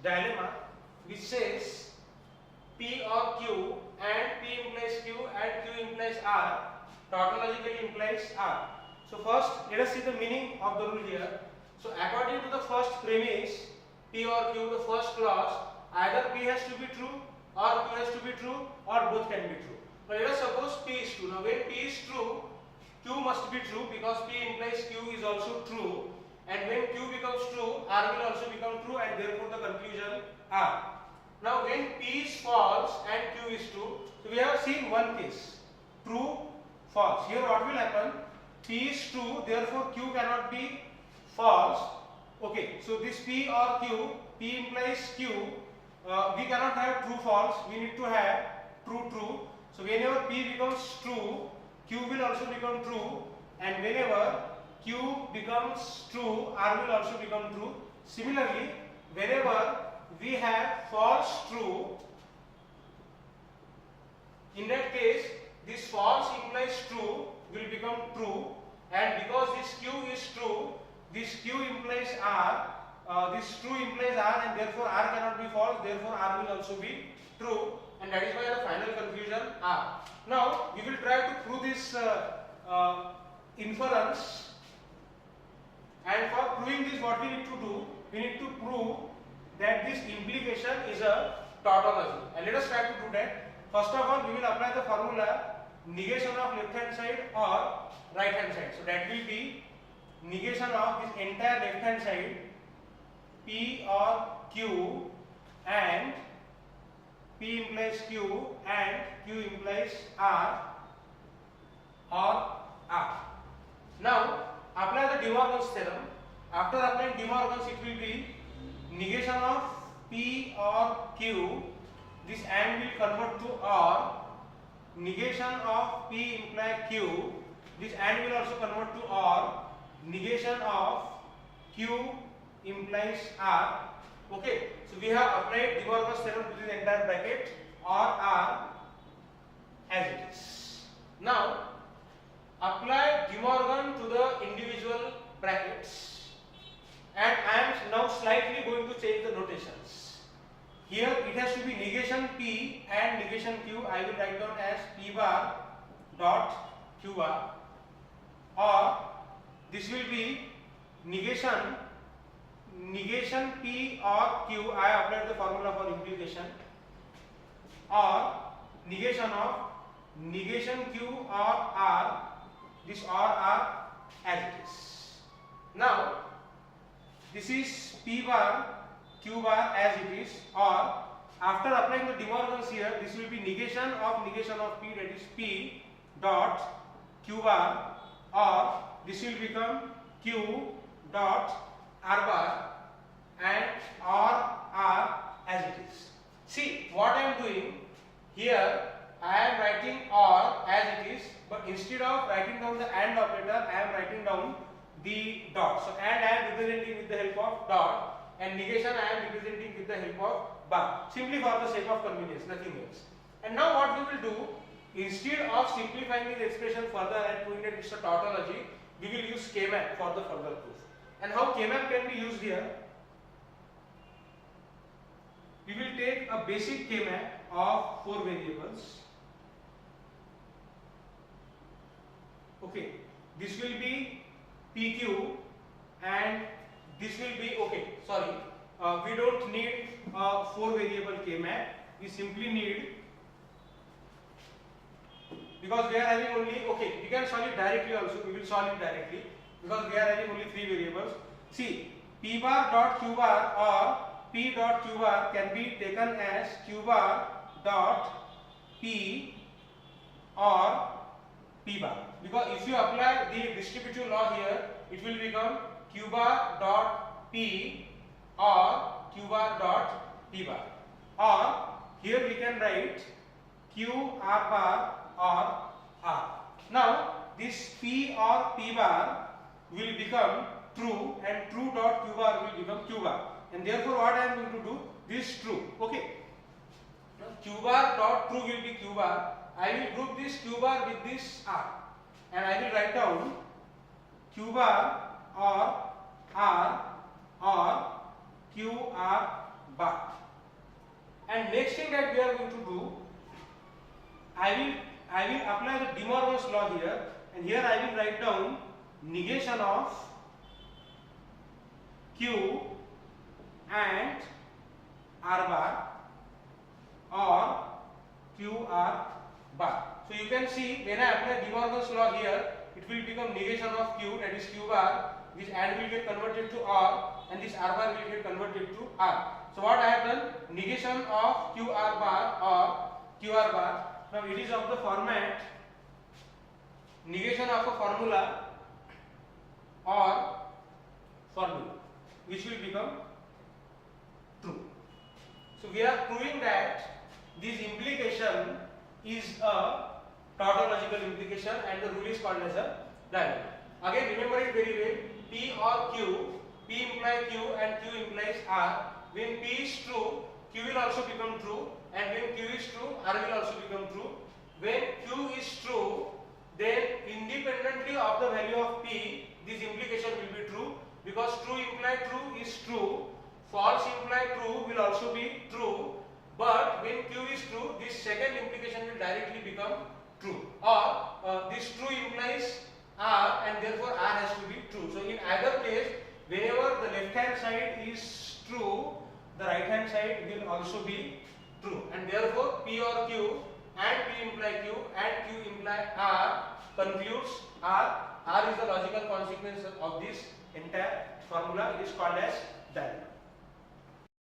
dilemma which says P or Q and P implies Q and Q implies R tautologically implies R. So first let us see the meaning of the rule here. So according to the first premise, P or Q, the first clause, either P has to be true or Q has to be true or both can be true. Now let us suppose P is true. Now when P is true, Q must be true because P implies Q is also true, and when Q becomes true, R will also become true, and therefore the conclusion R. Now when P is false and Q is true, so we have seen one case, true, false. Here what will happen? P is true, therefore Q cannot be false. Okay, so this P or Q, P implies Q, we cannot have true false, we need to have true true. So whenever P becomes true, Q will also become true, and whenever Q becomes true, R will also become true. Similarly, whenever we have false true, in that case this false implies true will become true, and because this Q is true, this Q implies R, this true implies R, and therefore R cannot be false, therefore R will also be true, and that is why the final conclusion R. Now we will try to prove this inference, and for proving this what we need to do, we need to prove that this implication is a tautology, and let us try to do that. First of all, we will apply the formula negation of left hand side or right hand side. So that will be negation of this entire left hand side, P or Q, and P implies Q and Q implies R or R. Now apply the De Morgan's theorem. After applying De Morgan's, it will be negation of P or Q, this and will convert to R. Negation of P implies Q, this and will also convert to R. Negation of Q implies R. Okay, so we have applied De Morgan's theorem to this entire bracket or R as it is. Now apply De Morgan to the individual brackets, and I am now slightly going to change the notations. Here it has to be negation P and negation Q. I will write down as P bar dot Q bar, or this will be negation P or Q. I applied the formula for implication, or negation of negation Q or R, this or R as it is. Now this is P bar Q bar as it is, or after applying the De Morgan's here, this will be negation of P, that is P dot Q bar, or this will become Q dot R bar and R as it is. See what I am doing here, I am writing or as it is, but instead of writing down the AND operator, I am writing down the dot. So AND I am representing with the help of dot, and negation I am representing with the help of bar, simply for the sake of convenience, nothing else. And now what we will do, instead of simplifying this expression further and proving that it's a tautology, we will use K-map for the further proof. And how K-map can be used here? We will take a basic K-map of 4 variables. Okay, this will be PQ and this will be, okay, sorry, we don't need a 4 variable K-map, we simply need, because we are having only, okay, we can solve it directly also, we will solve it directly, because we are having only 3 variables. See, P bar dot Q bar or P dot Q bar can be taken as Q bar dot P or P bar, because if you apply the distributive law here, it will become Q bar dot P or Q bar dot P bar, or here we can write Q R bar or R. Now this P or P bar will become true, and true dot Q bar will become Q bar, and therefore what I am going to do, this true. Okay, now Q bar dot true will be Q bar. I will group this Q bar with this R, and I will write down Q bar or R or Q R bar. And next thing that we are going to do, I will apply the De Morgan's law here, and here I will write down negation of Q and R bar or QR bar. So you can see when I apply De Morgan's law here, it will become negation of Q, that is Q bar. This and will get converted to R, and this R bar will get converted to R. So what I have done, negation of QR bar or QR bar. Now it is of the format negation of a formula or formula, which will become true. So we are proving that this implication is a tautological implication, and the rule is called as a diagonal. Again, remember it very well. P or Q, P implies Q and Q implies R. When P is true, Q will also become true, and when Q is true, R will also become true. When Q is true, then independently of the value of P, this implication will be true, because true imply true is true, false imply true will also be true. But when Q is true, this second implication will directly become true, or this true implies R, and therefore R has to be true. So in either case, whenever the left hand side is true, the right hand side will also be true, and therefore P or Q and P imply Q and Q imply R concludes R. R is the logical consequence of this entire formula. It is called as diagonal.